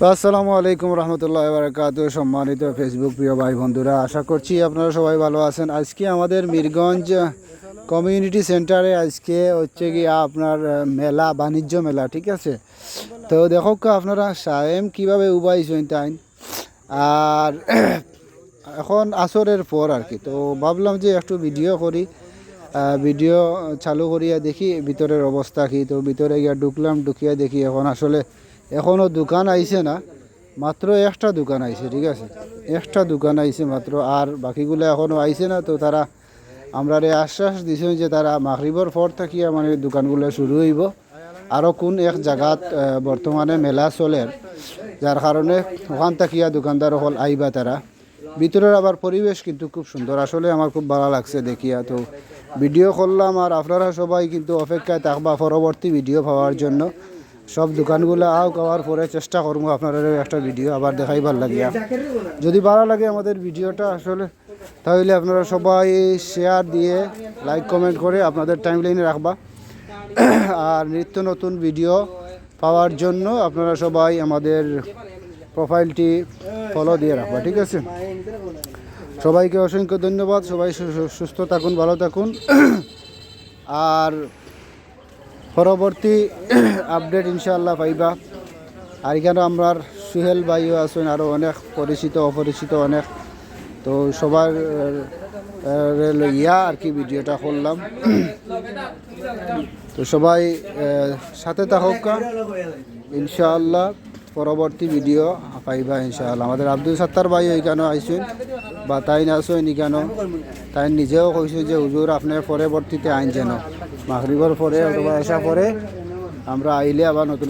আসসালামু আলাইকুম রহমতুল্লাহ বারাকাতুহু। সম্মানিত ফেসবুক প্রিয় ভাই বন্ধুরা, আশা করছি আপনারা সবাই ভালো আছেন। আজকে আমাদের মিরগঞ্জ কমিউনিটি সেন্টারে আজকে হচ্ছে কি আপনার মেলা, বাণিজ্য মেলা, ঠিক আছে। তো দেখো আপনারা সায়েম কীভাবে উবাইছেন তাই। আর এখন আসরের পর আর কি, তো ভাবলাম যে একটু ভিডিও করি, ভিডিও চালু করিয়া দেখি ভিতরের অবস্থা কী। তো ভিতরে গিয়া ঢুকলাম, ঢুকিয়া দেখি এখন আসলে এখনও দোকান আইছে না, মাত্র একটা দোকান আইছে, ঠিক আছে। একটা দোকান আইছে মাত্র, আর বাকিগুলো এখনও আইছে না। তো তারা আমরা আশ্বাস দিছেন যে তারা মাগরিবর পর থাকিয়া মানে দোকানগুলো শুরু হইব। আরও কোন এক জায়গাত বর্তমানে মেলা চলের, যার কারণে ওখান থাকিয়া দোকানদার হল আইবা তারা। ভিতরের আবার পরিবেশ কিন্তু খুব সুন্দর, আসলে আমার খুব ভালো লাগছে দেখিয়া। তো ভিডিও করলাম, আর আপনারা সবাই কিন্তু অপেক্ষায় থাকবা পরবর্তী ভিডিও পাওয়ার জন্য। সব দোকানগুলো খাওয়ার পরে চেষ্টা করবো আপনারা একটা ভিডিও আবার দেখাইবার লাগিয়া। যদি ভালো লাগে আমাদের ভিডিওটা আসলে, তাহলে আপনারা সবাই শেয়ার দিয়ে লাইক কমেন্ট করে আপনাদের টাইমলাইনে রাখবা। আর নিত্য নতুন ভিডিও পাওয়ার জন্য আপনারা সবাই আমাদের প্রোফাইলটি ফলো দিয়ে রাখবা, ঠিক আছে। সবাইকে অসংখ্য ধন্যবাদ। সবাই সুস্থ থাকুন, ভালো থাকুন। আর পরবর্তী আপডেট ইনশাআল্লাহ পাইবা। আর এখানে আমার সুহেল ভাইও আছেন, আরও অনেক পরিচিত অপরিচিত অনেক। তো সবার লইয়া আর কি ভিডিওটা করলাম। তো সবাই সাথে থাকুক ইনশাআল্লাহ। পরবর্তী ভিডিও পাইবা ইনশাআল্লাহ। আমাদের আব্দুল সাত্তার ভাই ওইখানেও আইসেন, বা তাই না আসেন এখানেও। তাই নিজেও কইছে যে হুজুর আপনার পরবর্তীতে আইন যেন মাগরিবের পরে অথবা এসা পরে আমরা আইলে আবার নতুন